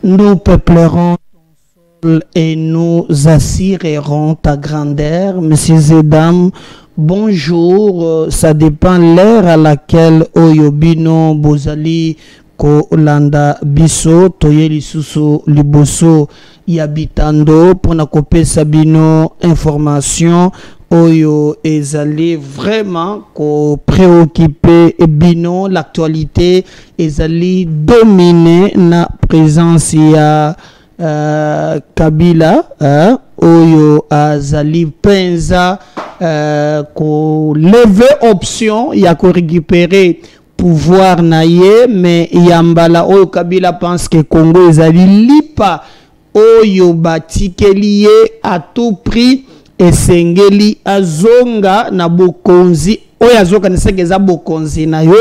Nous peuplerons ton sol et nous assurerons ta grandeur. Messieurs et dames, bonjour. Ça dépend l'heure à laquelle Oyobino Bozali ko landa biso toyeli susu liboso yabitando pour na kopesa bino information oyo ezali vraiment ko préoccupé bino l'actualité ezali dominé na présence ya Kabila oyo azali penza ko lever option ya ko récupérer pouvoir naie, mais yambala oyo Kabila pense que Congo ezali lipa oyo batikeliye à tout prix esengeli azonga na bokonzi oyo azoka nesengeza bokonzi na yo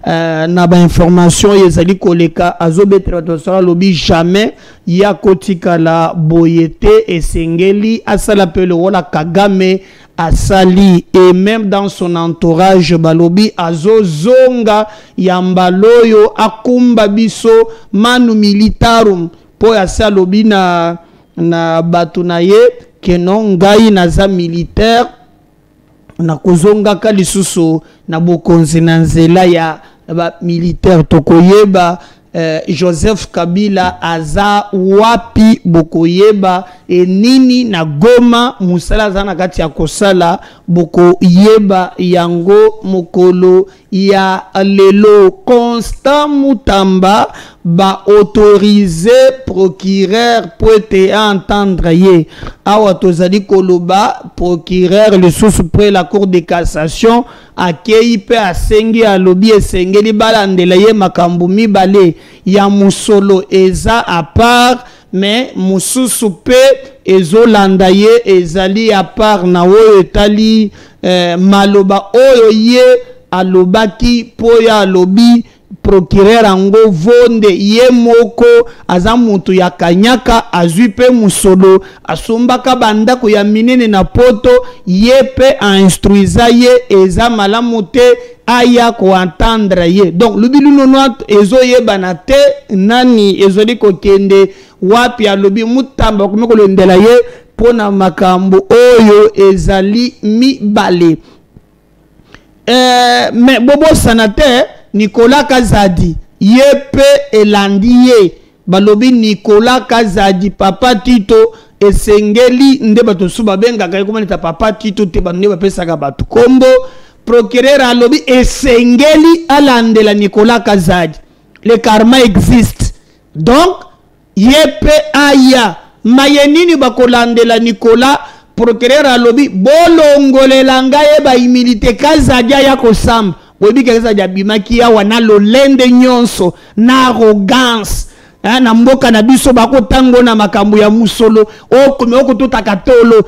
na ba information ezali koleka azobetra tosala lobi jamais ya kotika la boyete esengeli asala pele wala Kagame asali, et même dans son entourage balobi azozonga yambaloyo akumba biso manu militarum po asalobi na batu na ye ke non ngai naza militaire na kozonga ka lisusu na bokonzi na nzela ya ba militaire tokoyeba Joseph Kabila aza wapi bokoyeba e nini na Goma musala zana kati ya kosala bokoyeba yango mokolo ya lelo. Constant Mutamba ba autoriser procureur pour te entendre ye awa tozali koloba procureur le sous près la cour de cassation akei pe asengi alobi esengeli balandela ye makambo mibale ya musolo eza à part, mais mususu pe ezolanda ye ezali à part na oyo etali maloba oyo ye alobaki po ya alobi procureur ango vonde ye moko aza mutu ya kanyaka azwi pe musolo asombaka bandako ya minene na poto ye pe instruisa ye eza malamu te aya ko entendre ye. Donc lubilu nono ezo yebana te nani ezoli kokende wapi alobi Mutamba komeko lendela ye pona makambo oyo ezali mibale. Mais bobo sanate Nicolas Kazadi yepe elandiye balobi Nicolas Kazadi papa Tito esengeli nde bato suba benga kaya kumanita papa Tito te bande bapesa ka batu kombo procureur alobi esengeli alandela Nicolas Kazadi. Le karma existe, donc yepe aya mayenini bakolandela Nicolas. Procureur alobi bolongolela ngaye ba imilite Kazadi ya kosamba webi Kazadi abimaki ya wana lolende nyonso na arrogance na mboka na biso bako tango na makambo ya musolo okome okututaka tolo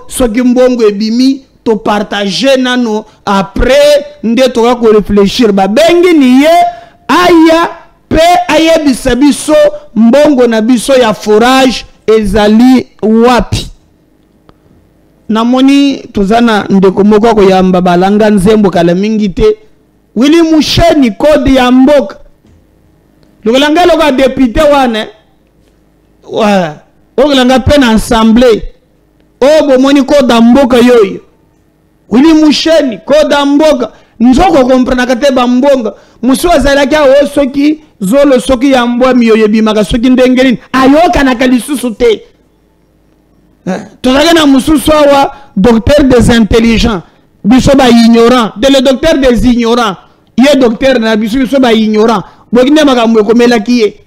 soki mbongo ebimi to partager nano après nde toka ko réfléchir babengi ni ye aya pe ayebisa biso mbongo na biso ya forage ezali wapi. Namoni tozana ndeko moko ko yamba balanga nzembo kala mingi te Willy Musheni kodi ya mboka lokolanga loka député wane wa okolanga pe na assemblée o bomoni kodi ya mboka yoyo Willy Musheni kodi ya mboka nzoko comprendre kate ba mbonga musu azalaki o soki zolo soki ya mbwa miyoye bimaka soki ndengelini ayoka na kalisusu te. Tozaka na mususu awa docteur des intelligents biso ba ignorant de le docteur des ignorants ye docteur na biso ba ignorant bokinde makambo ekomelaki ye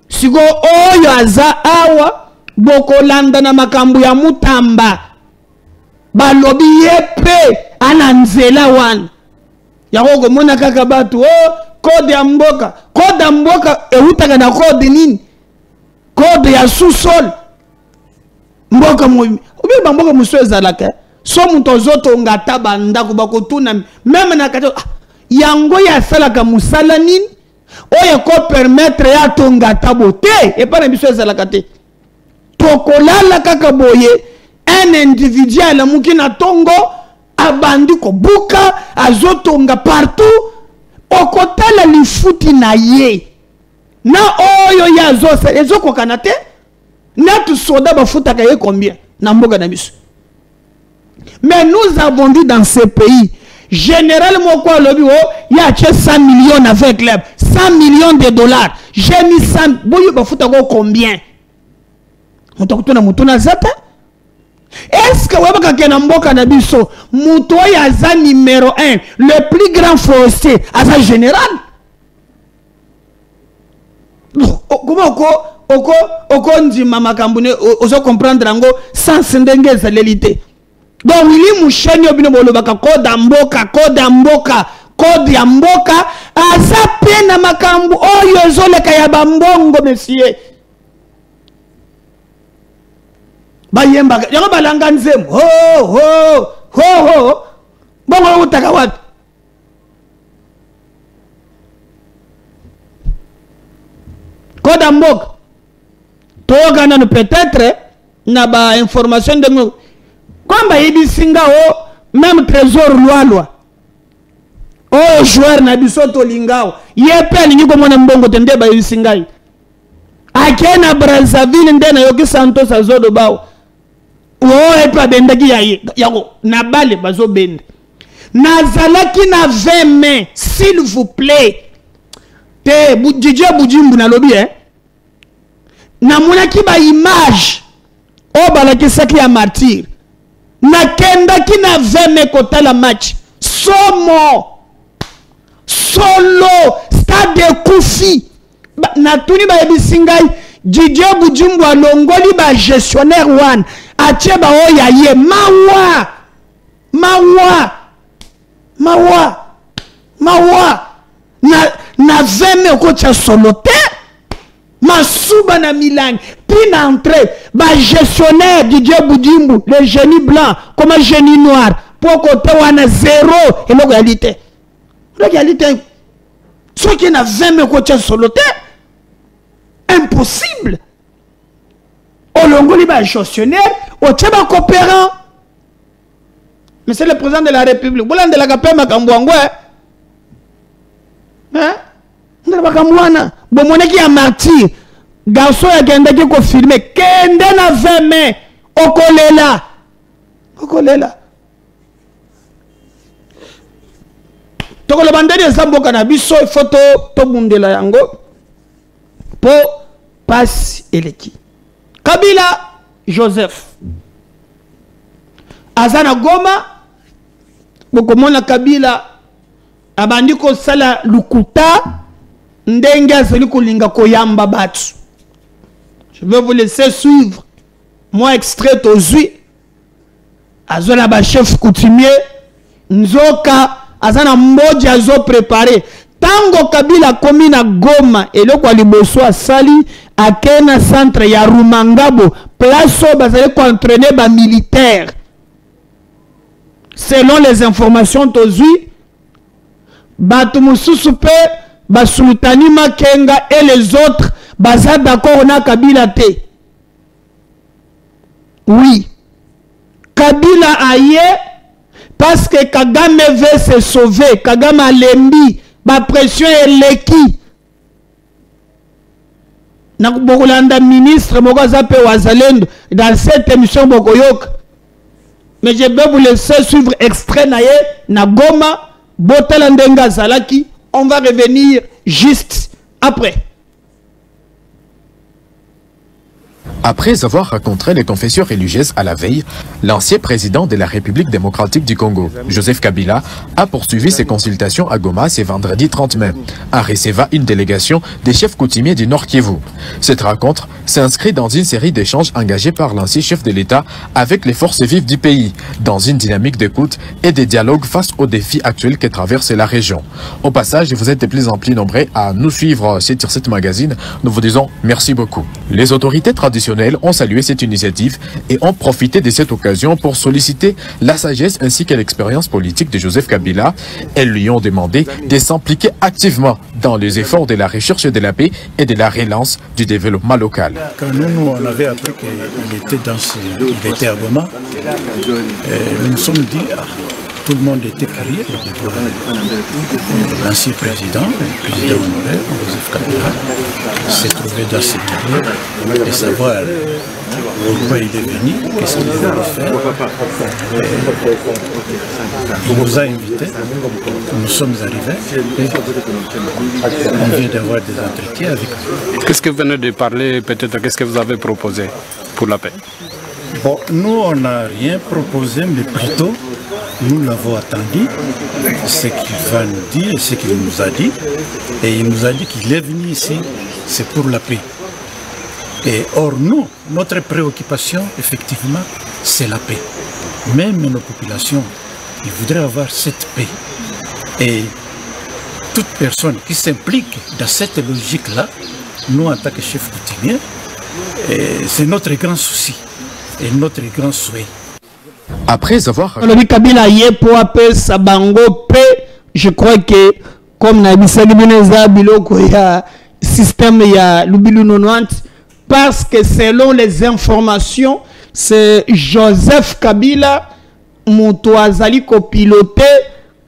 siko oyo aza awa bokolanda na makambo ya Mutamba balobi ye pe ana nzela wana yako komona kaka batu code ya mboka eutaka na code nini code ya sous-sol mboka moyi obi bamboka muso ezalaka so muto zoto ngata banda ko bakotuna même na kato yango ya salaka musala nini oye ko permettre ya tongata bote e pas biso ezalaka te tokolala kaka boye un individuel mukina tongo abandi ko buka azotonga partout okotala lifuti na ye Na oyo ya zo ezo kokana te. Na tu soda bafuta kaye combien? Na mboka na biso. Mais nous avons dit dans ce pays, généralement quoi le bio, il y a 100 millions avec club, 100 millions de dollars. J'ai mis 100, boyo bafuta ko combien? On t'a na mutuna zata? Est-ce que wabaka kena mboka na biso, muto ya za numéro 1, le plus grand forestier, à sa général? Comment oko ndima makambune ozo comprendre ngo sans ndenge za l'élité. Donc il musheni obino bolobaka code ya mboka code ya mboka aza pe na makambu oyo ezoleka ya bambongo monsieur. Bayemba yango balanga nzemu ho bongo utaka wapi? Code mboka toga na peut-être na ba information de nous comme ba yibisinga o même trésor loi o joueur na bisoto lingao yepe ni ko mona mbongo tende ba yibisinga akena Brazzaville ndena yoki Santos azodo bawo o epa bendaki yako na bale bazo bende nazalaki na 20 mains s'il vous plaît te budjije bujimbu na lobi na monaki ba image o balakisaki ya martyr na kendaki na 20 mains kotala match somo solo stade Koufi na tuni ba ebisingai Didier Bujimbu alongoli ba gestionnaire one atie ba oya ye mawa na 20 mains kocha solo te masuba na Milan puis entrée ba gestionnaire Didier Bujimbu le génie blanc comme un génie noir pour côté wana zéro et l'égalité ce qui na 20 mains kocha solo te impossible olongoli ba gestionnaire o teba coopérant mais c'est le président de la République bolande la kapema makambo hein ndela bakamwana bomoneki ya martyr garçon ya kendaki ko filmer kende na 20 mains okolela tokolo bandeli ezamboka na biso photo to bundela yango po passe eleki Kabila Joseph azana Goma bokomona Kabila abandi ko sala lukuta ndenge azali kolinga koyamba batu. Je vais vous laisser suivre moi extrait ozui azola ba chef coutumier nzoka azana mboji azo préparé tango Kabila komi na Goma eloko liboso asali akena centre ya Rumangabo place bazali ko entraîner ba militaire selon les informations tozui batu mususu pe basultani Makenga et les autres baza d'accord na Kabila te. Oui, Kabila aye parce que Kagame veut se sauver. Kagame a lembi ba pression eleki na bokolanda ministre mokaza pe wazalendo dans cette émission bokoyoka. Mais je vais vous laisser suivre extrait na ye na Goma botala ndenga zalaki. On va revenir juste après. Après avoir rencontré les confessions religieuses à la veille, l'ancien président de la République démocratique du Congo, Joseph Kabila, a poursuivi ses consultations à Goma ce vendredi 30 mai, en recevant une délégation des chefs coutumiers du Nord Kivu. Cette rencontre s'inscrit dans une série d'échanges engagés par l'ancien chef de l'État avec les forces vives du pays, dans une dynamique d'écoute et de dialogue face aux défis actuels que traverse la région. Au passage, vous êtes de plus en plus nombreux à nous suivre sur cette magazine. Nous vous disons merci beaucoup. Les autorités traditionnelles ont salué cette initiative et ont profité de cette occasion pour solliciter la sagesse ainsi que l'expérience politique de Joseph Kabila. Elles lui ont demandé de s'impliquer activement dans les efforts de la recherche de la paix et de la relance du développement local. Quand nous on avait appris qu'il était à Goma, nous nous sommes dit tout le monde était curieux de voir l'ancien président, le président honoraire, Joseph Kabila, se trouver dans cette lieu, de savoir pourquoi il est venu, qu'est-ce qu'il voulait faire. Il nous a invités, nous sommes arrivés, et on vient d'avoir des entretiens avec eux. Qu'est-ce que vous venez de parler, peut-être, qu'est-ce que vous avez proposé pour la paix? Bon, nous, on n'a rien proposé, mais plutôt, nous l'avons attendu, ce qu'il va nous dire, ce qu'il nous a dit. Et il nous a dit qu'il est venu ici, c'est pour la paix. Et or, nous, notre préoccupation, effectivement, c'est la paix. Même nos populations, ils voudraient avoir cette paix. Et toute personne qui s'implique dans cette logique-là, nous, en tant que chef coutumier, c'est notre grand souci et notre grand souhait. Après avoir... Je crois que, comme Nabisali Bineza Biloko, il y a système, il y a l'Ubilu 90, parce que selon les informations, c'est Joseph Kabila, Moutouazali copiloté,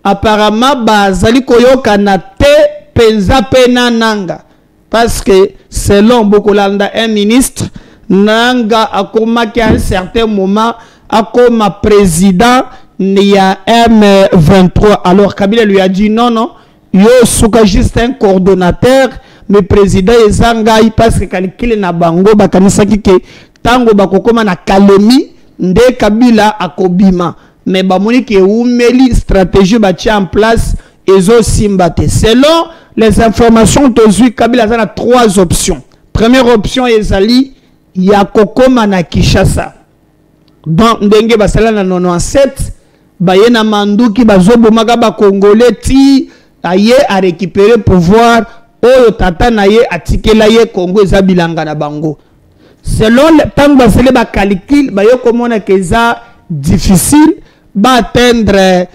apparemment, Bazali Koyoka Nate, Penza Penananga. Parce que selon Bokolanda, un ministre, Nanga a commis à un certain moment, a comme président, il y a M23. Alors Kabila lui a dit non, non, yo souka juste un coordonnateur, mais président Ezangai parce que calcule na bango bakanisaki ke tango bakokoma na kalemi nde Kabila akobima. Mais bamoni ke umeli stratégie bâtie en place ezo simbate. Selon les informations tozui Kabila a trois options. Première option ezali ya kokoma na Kinshasa. Donc ndenge basala na 97 bayena manduki bazobomaka ba congolais ti aye a récupérer pouvoir oyo tata na ye atikela ye Congo eza bilanga na bango. Selon le temps basele ba calcul bayo komona que ça difficile ba atteindre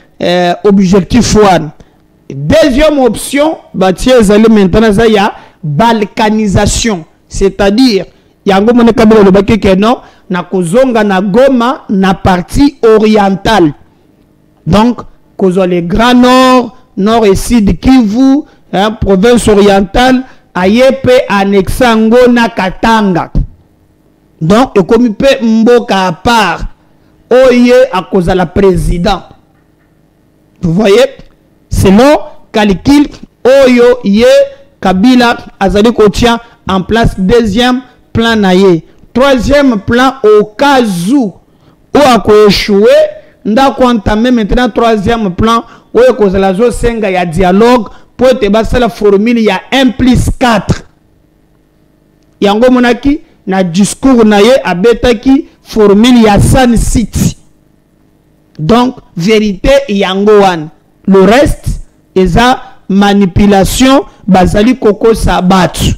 objectif one. Deuxième option ba tie ezali maintenant ça ya balkanisation, c'est-à-dire yango mone kabelo le baki que non na kozonga na Goma na partie orientale. Donc, cause les Grands Nord, Nord et Sud Kivu, hein, province orientale, ayepe annexango na Katanga. Donc, et comme il peut mboka à part, oye à cause de la président. Vous voyez, selon calcul, oyo ye Kabila azali kotia en place deuxième plan naye. Troisième plan au cas où a échoué. Ndako entamé maintenant troisième plan où cause la zo senga ya dialogue pour te basa la formule ya 1+4. Yango monaki na discours na ye abetaki formule ya Sun City. Donc vérité yango wan. Le reste eza manipulation bazali koko sabatu.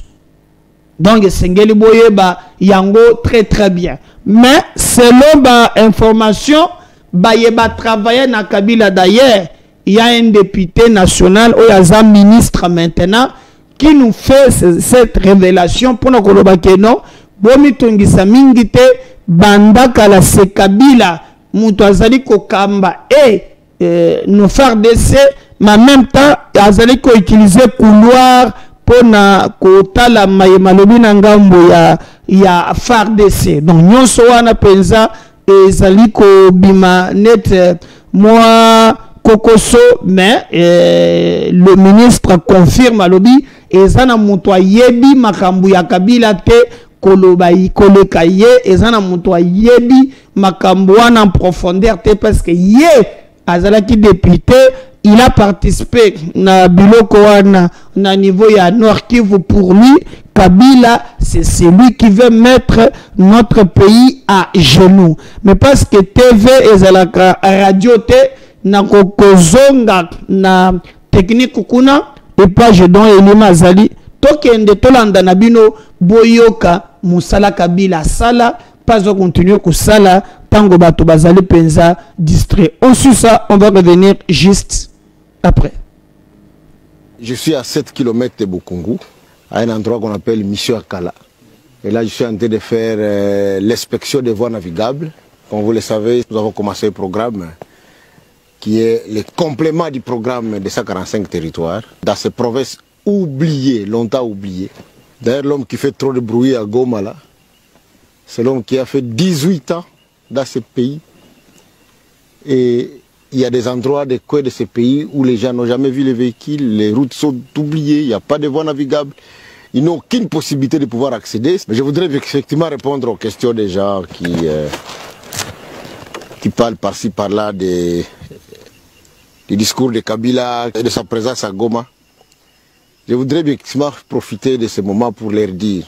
Donc sengeli boye ba yango très bien. Mais selon ba information Bayeba travailler na Kabila d'ailleurs, il y a un député national, ou un ministre maintenant, qui nous fait cette révélation pour nous dire non, bomi tongisa mingite, banda kala se Kabila, mutuazali ko kamba et nous faire décès, mais en même temps, azali ko utiliser couloir pour na kota la mayemalobi na ngambo ya FARDC. Donc nyonso wana penza et Zaliko bima net moi kokoso mais le ministre confirme à lobby et zana mutwa yebi makambu ya Kabila te koloba ikoleka ye et zana mutwa yebi makambu en profondeur te parce que ye azalaki député, il a participé na biloko na niveau ya Nord Kivu. Pour lui Kabila, c'est celui qui veut mettre notre pays à genoux. Mais parce que TV et la radio te na kokozonga na technique kuna et pas je don elima zali tokende tolanda na bino boyoka musala Kabila sala pas de continuer ko sala tango bato bazali penza distrait. Ensuite ça on va revenir juste après. Je suis à 7 km de Bukungu, à un endroit qu'on appelle Mission Akala. Et là, je suis en train de faire l'inspection des voies navigables. Comme vous le savez, nous avons commencé un programme qui est le complément du programme des 145 territoires, dans ces provinces oubliées, longtemps oubliées. D'ailleurs, l'homme qui fait trop de bruit à Goma, là, c'est l'homme qui a fait 18 ans dans ce pays. Et il y a des endroits, des coins de ce pays où les gens n'ont jamais vu les véhicules, les routes sont oubliées, il n'y a pas de voies navigables. Ils n'ont aucune possibilité de pouvoir accéder. Mais je voudrais effectivement répondre aux questions des gens qui parlent par-ci, par-là des discours de Kabila et de sa présence à Goma. Je voudrais effectivement profiter de ce moment pour leur dire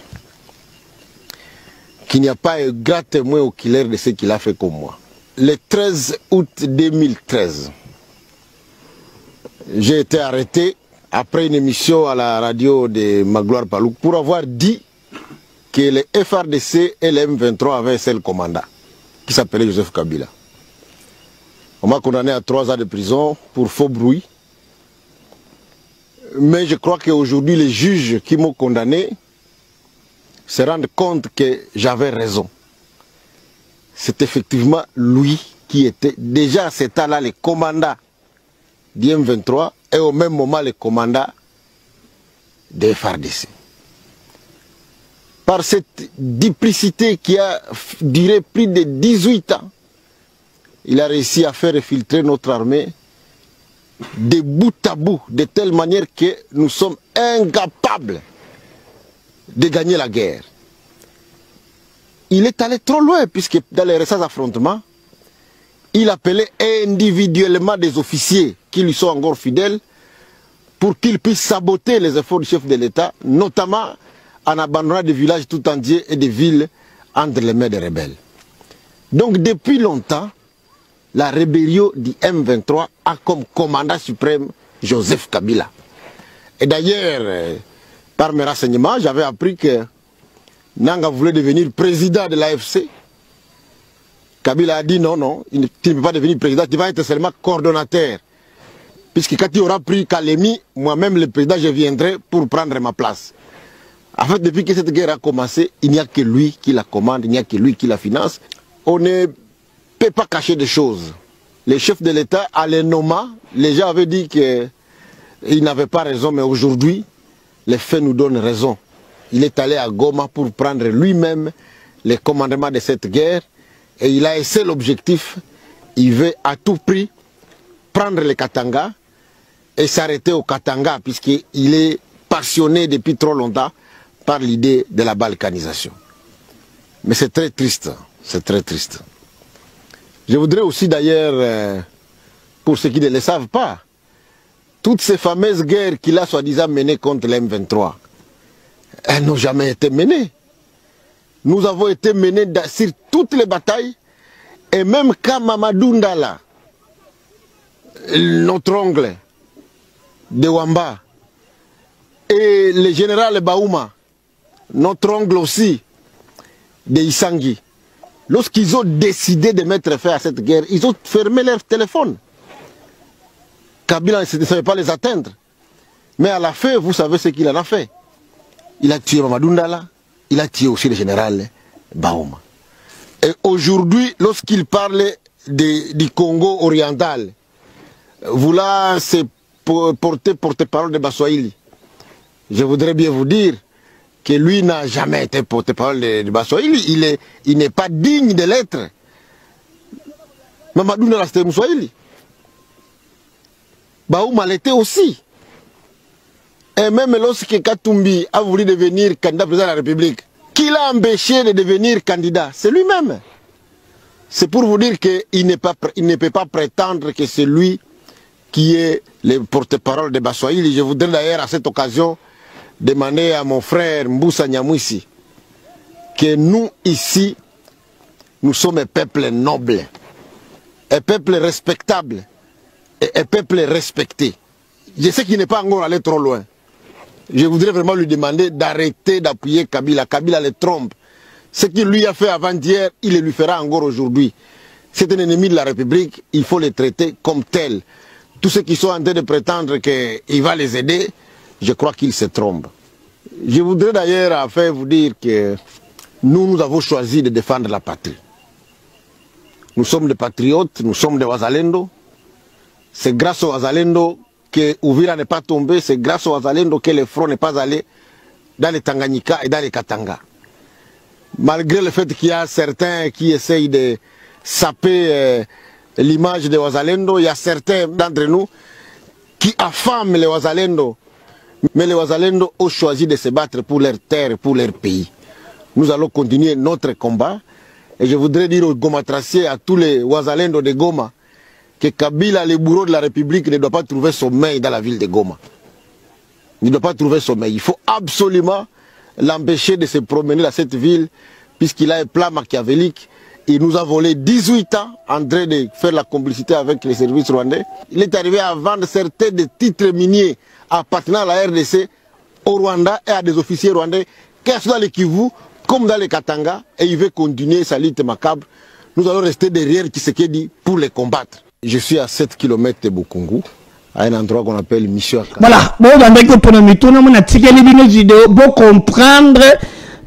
qu'il n'y a pas un grand témoin oculaire de ce qu'il a fait comme moi. Le 13 août 2013, j'ai été arrêté après une émission à la radio de Magloire Palouk pour avoir dit que le FRDC et le M23 avaient un seul commandant qui s'appelait Joseph Kabila. On m'a condamné à 3 ans de prison pour faux bruit. Mais je crois qu'aujourd'hui, les juges qui m'ont condamné se rendent compte que j'avais raison. C'est effectivement lui qui était déjà à cet temps-là le commandant du M23 et au même moment le commandant des FARDC. Par cette duplicité qui a duré plus de 18 ans, il a réussi à faire filtrer notre armée de bout à bout, de telle manière que nous sommes incapables de gagner la guerre. Il est allé trop loin, puisque dans les récents affrontements, il appelait individuellement des officiers qui lui sont encore fidèles pour qu'ils puissent saboter les efforts du chef de l'État, notamment en abandonnant des villages tout entiers et des villes entre les mains des rebelles. Donc depuis longtemps, la rébellion du M23 a comme commandant suprême Joseph Kabila. Et d'ailleurs, par mes renseignements, j'avais appris que Nanga voulait devenir président de l'AFC. Kabila a dit non, non, tu ne peux pas devenir président, tu vas être seulement coordonnateur. Puisque quand il aura pris Kalemi, moi-même le président, je viendrai pour prendre ma place. En fait, depuis que cette guerre a commencé, il n'y a que lui qui la commande, il n'y a que lui qui la finance. On ne peut pas cacher des choses. Les chefs de l'État, à les nommer, les gens avaient dit qu'ils n'avaient pas raison, mais aujourd'hui, les faits nous donnent raison. Il est allé à Goma pour prendre lui-même le commandement de cette guerre et il a un seul objectif, il veut à tout prix prendre le Katanga et s'arrêter au Katanga puisqu'il est passionné depuis trop longtemps par l'idée de la balkanisation. Mais c'est très triste, c'est très triste. Je voudrais aussi d'ailleurs, pour ceux qui ne le savent pas, toutes ces fameuses guerres qu'il a soi-disant menées contre l'M23, elles n'ont jamais été menées. Nous avons été menés sur toutes les batailles, et même quand Mamadou Ndala, notre oncle de Wamba, et le général Baouma, notre oncle aussi de Isangi, lorsqu'ils ont décidé de mettre fin à cette guerre, ils ont fermé leur téléphone. Kabila ne savait pas les atteindre. Mais à la fin, vous savez ce qu'il en a fait. Il a tué Mamadou Ndala, il a tué aussi le général Baouma. Et aujourd'hui, lorsqu'il parle du Congo oriental, vouloir se porter-parole de Baswahili, je voudrais bien vous dire que lui n'a jamais été porte-parole de Baswahili. Il n'est pas digne de l'être. Mamadou Ndala c'était Mousswahili. Baouma l'était aussi. Et même lorsque Katumbi a voulu devenir candidat président de la République, qui l'a empêché de devenir candidat? C'est lui-même. C'est pour vous dire qu'il ne peut pas prétendre que c'est lui qui est le porte-parole de Baswahili. Je voudrais d'ailleurs à cette occasion demander à mon frère Mboussa Nyamwisi que nous ici, nous sommes un peuple noble, un peuple respectable et un peuple respecté. Je sais qu'il n'est pas encore allé trop loin. Je voudrais vraiment lui demander d'arrêter d'appuyer Kabila. Kabila le trompe. Ce qu'il lui a fait avant-hier, il le lui fera encore aujourd'hui. C'est un ennemi de la République, il faut le traiter comme tel. Tous ceux qui sont en train de prétendre qu'il va les aider, je crois qu'ils se trompent. Je voudrais d'ailleurs enfin vous dire que nous avons choisi de défendre la patrie. Nous sommes des patriotes, nous sommes des Wazalendo. C'est grâce aux Wazalendo que Uvira n'est pas tombé, c'est grâce aux Wazalendo que le front n'est pas allé dans les Tanganyika et dans les Katanga. Malgré le fait qu'il y a certains qui essayent de saper l'image des Wazalendo, il y a certains d'entre nous qui affament les Wazalendo. Mais les Wazalendo ont choisi de se battre pour leur terre, pour leur pays. Nous allons continuer notre combat. Et je voudrais dire aux Gomatraciers, à tous les Wazalendo de Goma, que Kabila, le bourreau de la République, ne doit pas trouver sommeil dans la ville de Goma. Il ne doit pas trouver sommeil. Il faut absolument l'empêcher de se promener dans cette ville, puisqu'il a un plan machiavélique. Il nous a volé 18 ans en train de faire la complicité avec les services rwandais. Il est arrivé à vendre certains des titres miniers appartenant à la RDC au Rwanda et à des officiers rwandais, qu'est-ce que dans le Kivu, comme dans les Katanga, et il veut continuer sa lutte macabre. Nous allons rester derrière Tshisekedi pour les combattre. Je suis à 7 km de Bukungu, à un endroit qu'on appelle Mission Akara. Voilà, bon, on a tiré les vidéos pour comprendre,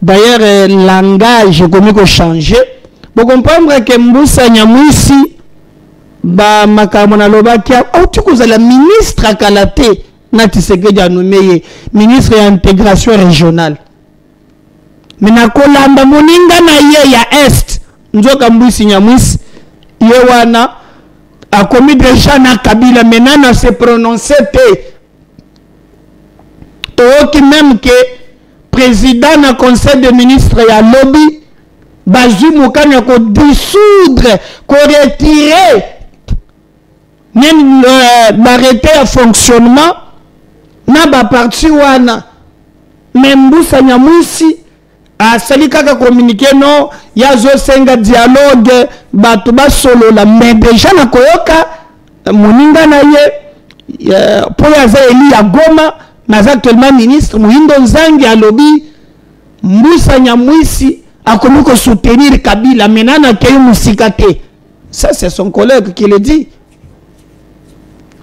d'ailleurs, le langage, comment il changer. Pour comprendre que Mboussa Nyamwisi, ba makamona lobakia, oh tu causes la ministre à Kalate, nati Tshisekedi a nommé ministre d'intégration régionale. Mais na kolanda moninga na ye ya est, nzoka Mboussa Nyamwisi, yewana a commis déjà na Kabila, maintenant na se prononcer te. Toki même que président na conseil de ministres ya lobby. Bazoum Kanya ko dissoudre, ko retirer, même l'arrêter à fonctionnement, n'a pas parti wana. Même Mboussa Nyamwisi, a sali kaka communiqué non, ya zo senga dialogue, batuba solo la, mais déjà na koyoka, moninga na ye, pour yaza eli ya Goma, naza actuellement ministre, Muhindo Nzangi a lobby, Mboussa Nyamwisi, a commis que soutenir Kabila, maintenant qu'il y a Moussikate. Ça, c'est son collègue qui le dit.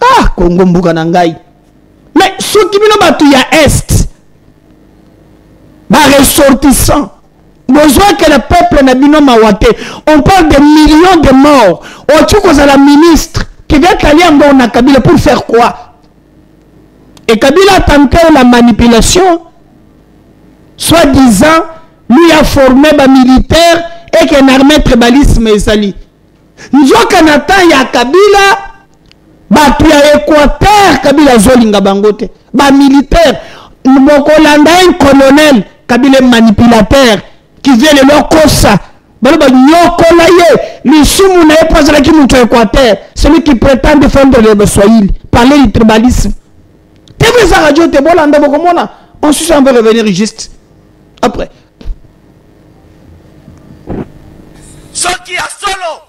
Ah, Congo Mboukanangaï. Mais ce qui vient de à Est, ressortissant, besoin que le peuple n'a pas mawate. On parle de millions de morts. On tue qu'on a la ministre qui vient aller en Kabila pour faire quoi? Et Kabila a tenté la manipulation, soi-disant. Lui a formé des militaires et qu'il a armé tribalisme et sali. Nous avons ya Kabila, batu ya Équateur, Kabila zolinga bangote. Ba militaire, nous avons un colonel, Kabila manipulateur, qui vient de leur cosa. Celui qui prétend défendre le Swahili, parler du tribalisme. Ensuite, on va revenir juste après. Soki a solo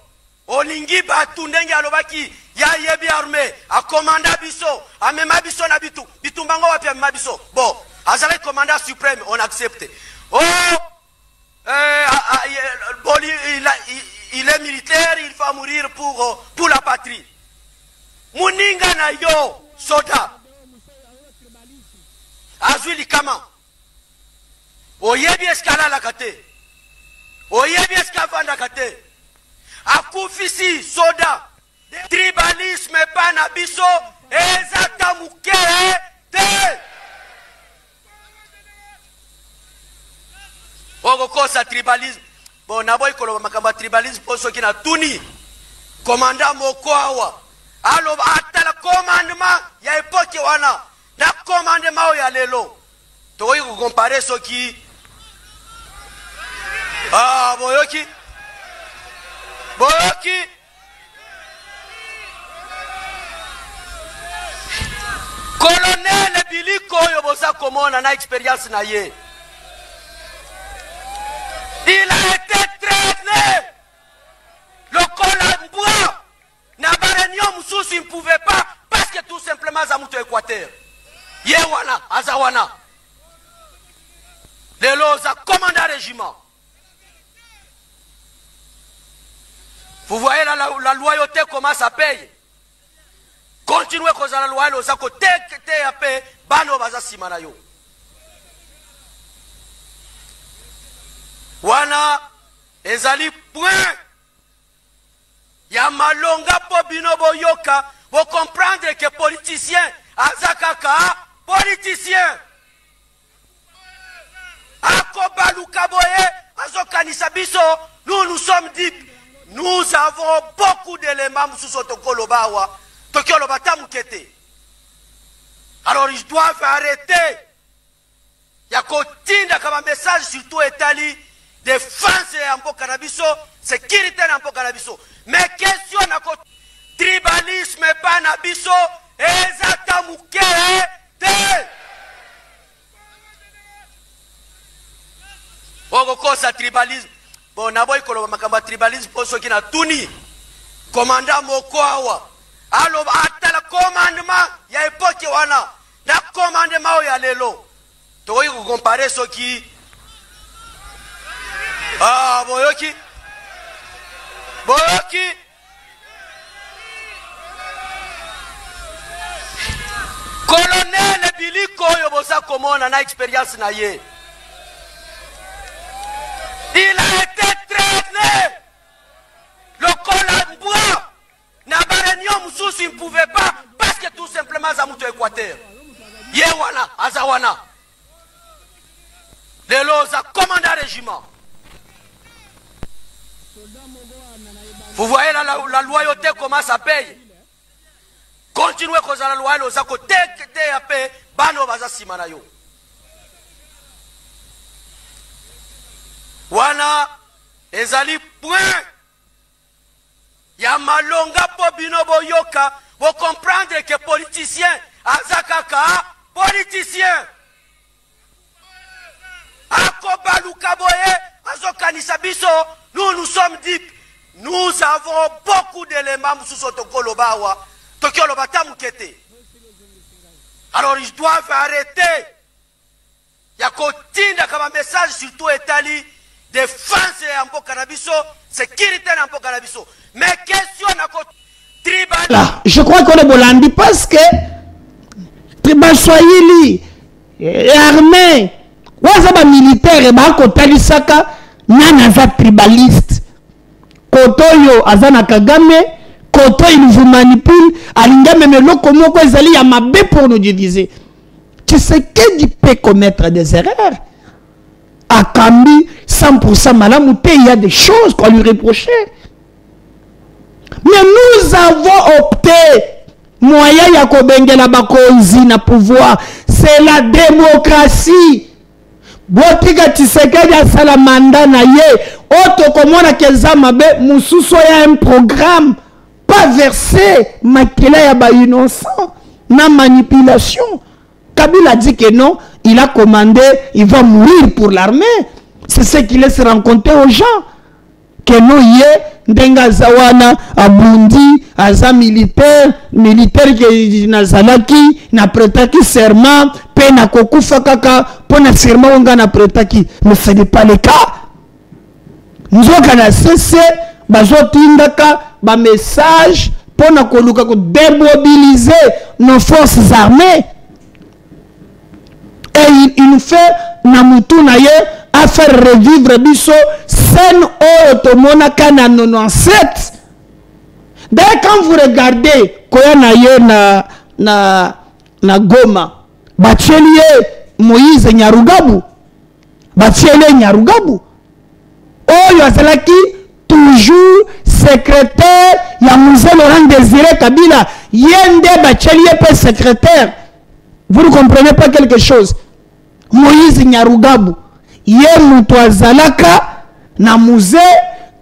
olingi batu ndenge alobaki ya yebi armée a commanda biso a mema biso na bitumbango wapi mema biso bon azali commandant suprême on accepte oh il est militaire il va mourir pour la patrie muninga na yo soda azwi likama oyebi eskala la kate oyebi eskavanda kate akufisi soda tribalisme pana biso ezata muke te okokosa tribalisme bon naboyi koloba makambo ya tribalisme mpo soki na tuni komanda moko awa aloba atala commandement ya epoke wana na commandement oyo ya lelo tokoki kokompare soki ah, boyoki colonel biliko oyo boza komona na expérience na ye il a été traîné le colamboi na baréunion mosusu il ne pouvait pas parce que tout simplement aza mutu équateur ye wana aza wana lelo oza commandant régiment. Vous voyez la loyauté comment ça paye. Continuez comme ça la loyauté, ça côté paye, bano baza simana yo. Wana ezali point. Ya malonga po bino boyoka, vous comprendre que politicien, azakaka, politicien. Nous sommes dit, nous avons beaucoup d'éléments sous Tokolobawa, Tokolobatamukete. Alors ils doivent arrêter. Il y a un message surtout établi défense en Pocanabiso, sécurité en Pocanabiso. Mais question de tribalisme pas nabiso, ezatamuke te. Okokosa tribalisme. Bon, naboy koloba makamba tribalisme pour ceux qui na tuni. Commandant Mokoawa. Alors, atala commandement, ya époque wana. Na commandement ya lelo. Toyi ko comparer ceux qui boyoki. Boyoki. Colonel Biliko yobosa komona na expérience na ye. Il a été traîné. Le Colombois, Nabarenio Moussous, il ne pouvait pas, parce que tout simplement, Zamouto Équateur. Yewana, Azawana. Les Loza commandent un régiment. Vous voyez la loyauté, comment ça paye. Continuez comme ça, la loyauté, ça côté, Bano Baza Simanayo. Wana ezali point ya malonga po bino boyoka vous comprendre que politicien azakaka politicien akobaluka boye azokanisa biso nous sommes dit nous avons beaucoup d'éléments sous Tokolobawa Tokoloba tamukete. Alors ils doivent arrêter. Il y a un message surtout établi défense en Pocanabiso, sécurité en Pocanabiso. Mais question à tribal. Là, je crois qu'on est bolandi parce que tribal soyili armée, wazaba militaire et ba kotalisaka nana za tribaliste. Kotoyo azana Kagame, koto il vous manipule, alinga même loko moko ezali ya mabe pour nous diviser. Tu sais qu'il peut commettre des erreurs. À Kambi, 100% malamouté, il y a des choses qu'on lui reprochait. Mais nous avons opté, moyen Yakobengela Bakonzi na pouvoir, c'est la démocratie. Botiga Tshisekedi a salamanda na ye, auto komona kezamabe, mususo ya un programme, pas versé, makela ya ba innocent, na manipulation. Kabila dit que non, il a commandé, il va mourir pour l'armée. C'est ce qu'il laisse rencontrer aux gens. Que non, il y a Ndenga Zawana, Abundi, Aza militaire qui n'a Zalaki, n'a prêtaki serment, Pena Koku Fakaka, Pona serment, on n'a prêtaki. Mais ce n'est pas le cas. Nous avons cessé, Bazotindaka, ba message, Pona Koluka, démobiliser nos forces armées. Et il nous fait Namutu Naye à faire revivre Bisso scène Otomona Kana 97. D'ailleurs, quand vous regardez Koya Naye na Goma, Bachelie Moïse Nyarugabu, Bachelie Nyarugabu, Oyo Azalaki toujours secrétaire Yamouze Laurent Désiré Kabila, Yende Bachelie peut secrétaire. Vous ne comprenez pas quelque chose. Moïse Nyarugabu, ye mutu azalaka na muze,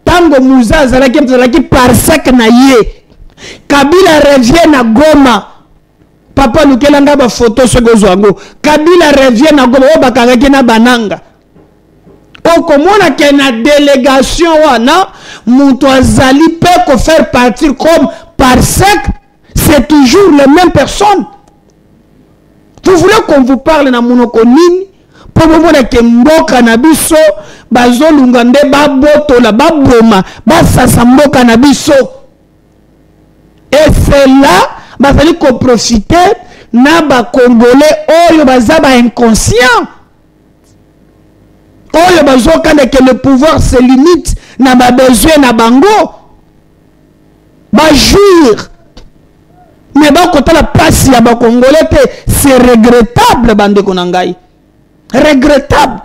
tango muze azalaki parsec na ye. Kabila revient na Goma. Papa Lukelanga ba photo segozwango. Kabila revient na Goma, bakangaki na bananga. Okomona ke na délégation wana, mutu azali peut ko faire partir comme parsec, c'est toujours les mêmes personnes. Vous voulez qu'on vous parle na monokonini pour vous dire que mboka na biso bazolungande babotola baboma basasa mboka na biso. Et c'est là bazali ko profiter na ba congolais oyo bazaba inconscient. Oyo bazokanda que le pouvoir se limite na ba besoin na bango. Ba jouir Mais bon, quand la passe, ya ba Congolais, c'est regrettable, bande konangai. Regrettable.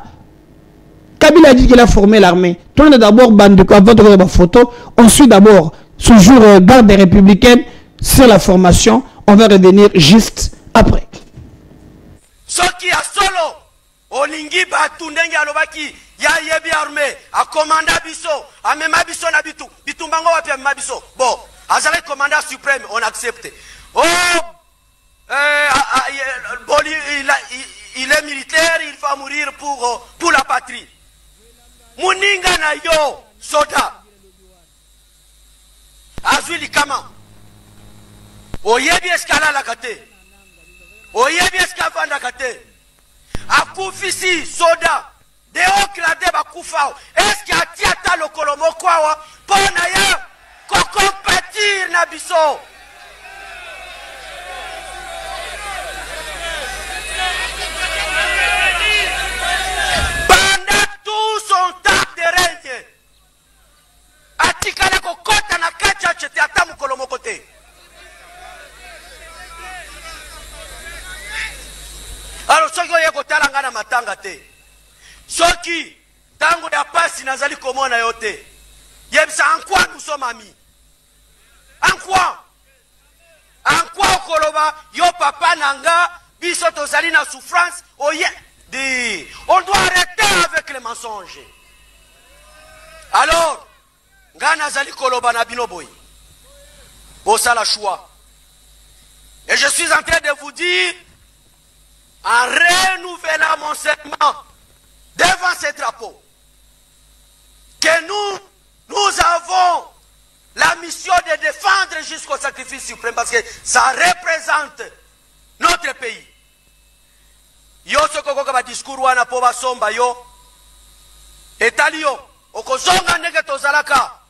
Kabila a dit qu'il a formé l'armée. Tout le monde d'abord bande avant de voir la photo. Ensuite d'abord, ce jour garde républicaine sur la formation. On va revenir juste après. Soki a solo, olingi batundenge alobaki ya yebi armée, a commanda biso, a mema biso na bitu, bitumbango wapi a mema biso. Bon, azale commandant suprême, on accepte. Oh, il est militaire, il va mourir pour la patrie. Muninga na yo, soda. Azuli kama. Oyebi eskala la kate. Oyebi eskavanda kate. Akufisi soda. De oklade bakufao. Eski atiata lokolomo kwawa. Pona ya kokompatir na biso. Pendant tout son temps de règne. Atikala kokota na kacha chete atamu kolomo kote. Alors, soki oyeko talanga na matanga te. Soki tango ya pasi nazali komona yo te. Yebisa en quoi nous sommes amis? En quoi? En quoi okoloba yo papa nanga biso tozali na souffrance oye di. On doit arrêter avec les mensonges. Alors, nga nazali koloba na bino boy. Bosa la choix. Et je suis en train de vous dire en renouvelant mon serment devant ces drapeaux, que nous avons la mission de défendre jusqu'au sacrifice suprême, parce que ça représente notre pays. Yo soko ba discours wana po ba somba yo etali yo okozonga ndenge tozalaka.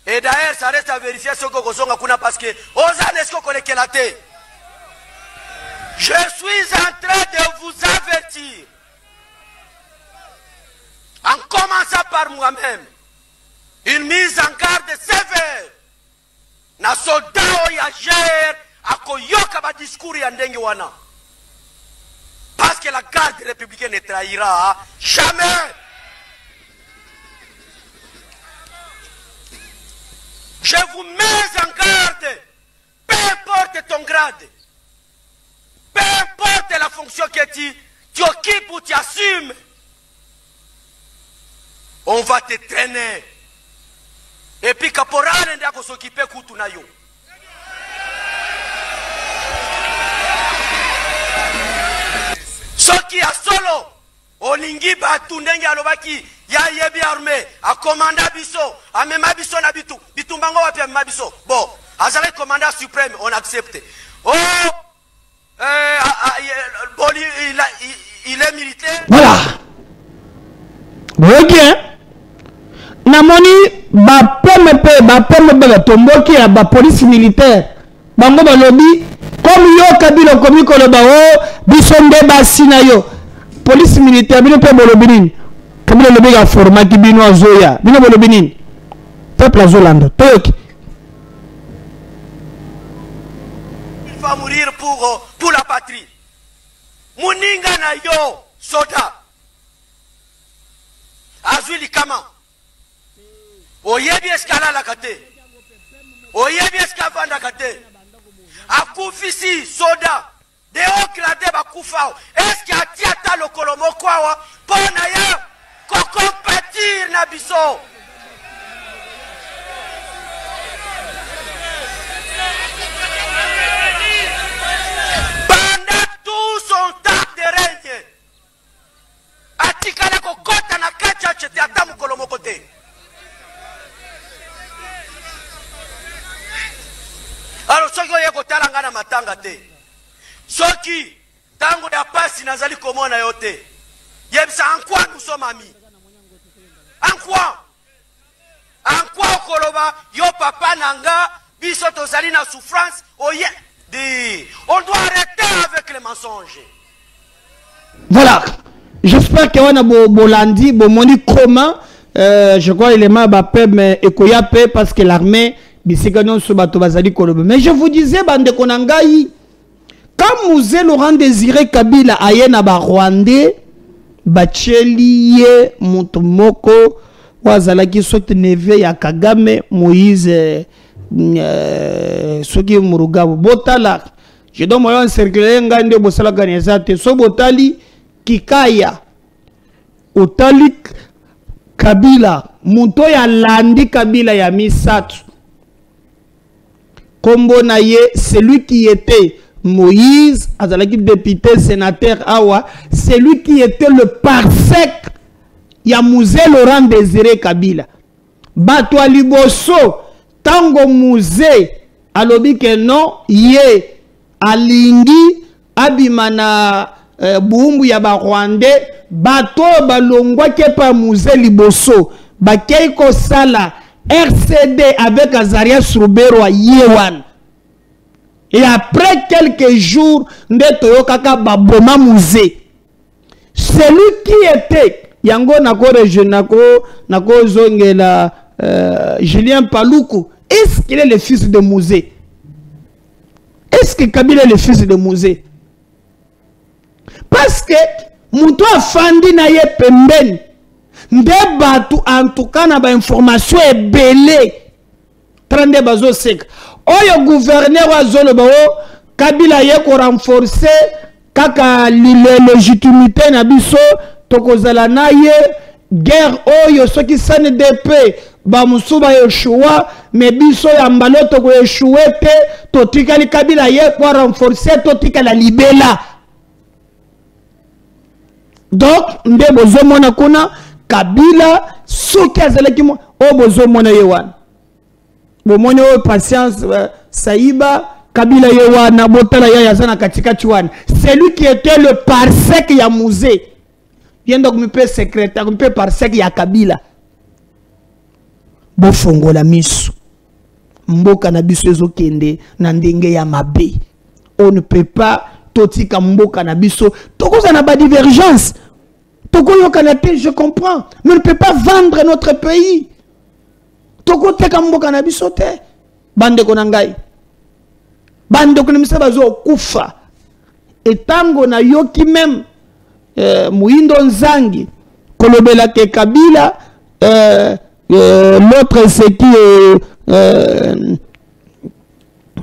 Et d'ailleurs ça reste à vérifier soko kozonga kuna parce que oza nesko kolekela te. Je suis en train de vous avertir, en commençant par moi-même, une mise en garde sévère. Na soldat oyager akoyoka ba discours ya ndenge wana. Parce que la garde républicaine ne trahira jamais. Je vous mets en garde, peu importe ton grade. Peu importe la fonction que tu occupes ou tu assumes, on va te traîner. Et puis caporal ndia ko s'occuper kutu na yo. Soki a solo, olingi batundenge alobaki ya yebi armée, a commanda biso, a mema biso na bitu, bitumbango wapi a mema biso. Bon, azale commandant suprême, on accepte. Oh, il est militaire. Voilà. Ok. Namoni ba PMP tomboki ya ba police militaire. Bango ba lobby comme yo kabilo komi koloba o bisonde ba sinayo. Police militaire bino pe bolobi nini? Kabilo lobby ga format ki bino azoya. Bino bolobi nini? Peuple azolando. Toyoki. Il va mourir pour la patrie. Muninga na yo, soda. Azuli kama. Oyebi eskala la kate. Oyebi eskavanda kate. Akufisi, soda. De oklade bakufao. Eski atiata lokolomo kwawa. Pona ya kokompatir na biso. Son temps de règne. Atikala kokota na kacha chete atamu kolomo kote. Alors soki oyeko talanga na matanga te. Soki tango ya pasi nazali komona yo te. Yebisa en quoi nous sommes amis? En quoi? En quoi okoloba yo papa nanga biso tozali na souffrance oye. On doit arrêter avec les mensonges. Voilà. J'espère que on a bolandi, bomoni comment. Je crois il est mal bapé mais ekoyape parce que l'armée bisika nyonso bato bazali koloba. Mais je vous disais bande konangai, quand Mouzé Laurent Désiré Kabila aye na ba Rwandais bacheli ye mutu moko wazalaki soki neve ya Kagame Moïse soki Murugabo botala je dois moyen circuler ngande bosala ganezate so botali Kikaya otali Kabila muto ya landi Kabila ya misatu kombo na ye celui qui était Moïse azalaki député sénateur awa celui qui était le parsec ya Mouzé Laurent Désiré Kabila bato aliboso tango Mouzé alobi ke non ye alingi abimana buumbu ya ba Rwandais bato balongwa ke pa Mouzé liboso bakei ko sala RCD avec Azaria Soubero Yewan. Et après quelques jours, Ndetoyokaka Baboma Mouzé. Celui qui était, Yango Nako Rejenako, Nako Zongela, Julien Paloukou, est-ce qu'il est le fils de Mouzé? Est-ce que Kabila est le fils de Mouzé? Parce que Moutou a fandi na ye pemben. Ndebatu en tout cas na ba information est belé. 32 bazo sek. Oyo gouverneur wa zolo bao Kabila ye ko renforcer kaka légitimité na biso tokozala na ye guerre oyo soki SNDP ba musuba Yoshua mais biso ya mbalo toko Yoshua te totikali Kabila ye ko renforcer totikala libela. Donc ndebo zo mona kuna Kabila soki azalaki mo o bozo mona yewan bo mona o patience Saïba Kabila yewana botala ya yazana katikati wana celui qui était le parsec ya Mouzé vient donc me peut secrétaire me peut parsec ya Kabila bo fongola miso mboka na biso ezokende na ndenge ya mabe on ne peut pas totika mboka na biso tokoza na ba divergence. Je comprends, mais on ne peut pas vendre notre pays. Toko teka mboka na biso te. Bande konangai. Bande konamisa bazo kufa. Et tango na yoki même Muindo Nzangi kolobela ke Kabila l'autre c'est qui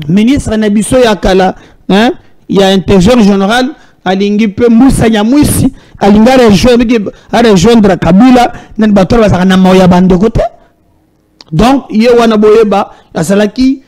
ministre na biso ya kala, hein, il y a intégreur général alingi pe Moussa Nyamwisi alinga rejoindre Kabila nan batora basaka moya bande côté. Donc ye wana boyeba asalaki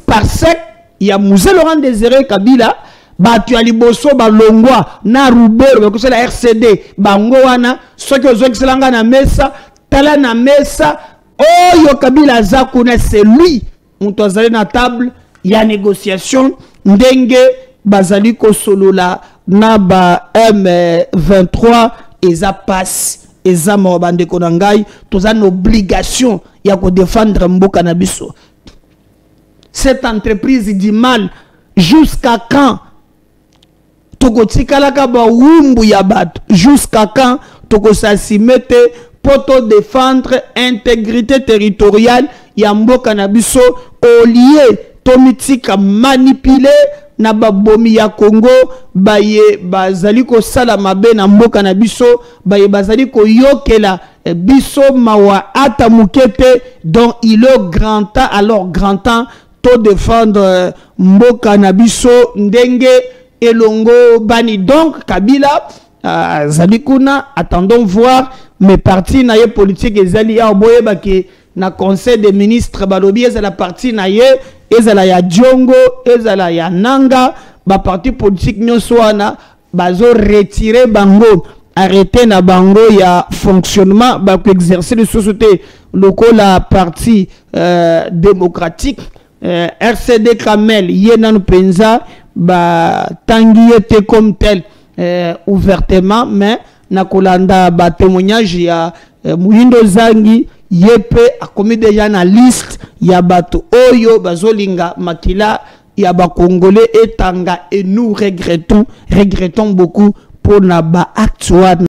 parsec ya Mouzé Laurent Désiré Kabila batu aliboso balongwa na Rubero bakosa la RCD bango wana soki ozokisanga na mesa tala na mesa oyo Kabila zakuna c'est lui muto azali na table ya négociation ndenge bazali ko solola na ba M23 eza passe eza mobande konangai toza une obligation ya ko défendre mboka na biso. Cette entreprise dit mal jusqu'à quand toko tikalaka ba wumbu ya bato jusqu'à quand toko s'assimete poto défendre intégrité territoriale ya mboka na biso au lieu tomitika manipuler na babomi ya Congo baye bazali ko sala mabe na mboka na biso baye bazali ko yokela biso mawa ata mukete. Donc il est grand temps, alors grand temps to défendre mboka na biso ndenge elongo bani. Donc Kabila zali kuna attendons voir mes partis na ye politique ezali ya boye baki na conseil des ministres balobi ezala parti na ye ezala ya Diongo ezala ya Nanga ba parti politique nyonso wana bazo retirer bango arrêter na bango ya fonctionnement ba exercer de société lokola parti démocratique RCD Kamel yenan penza ba tangi était comme tel ouvertement mais na kolanda ba témoignage ya Muindo Zangi yepe a commis déjà na liste ya bato oyo bazolinga makila ya ba Congolais etanga et nous regrettons beaucoup pour na ba acte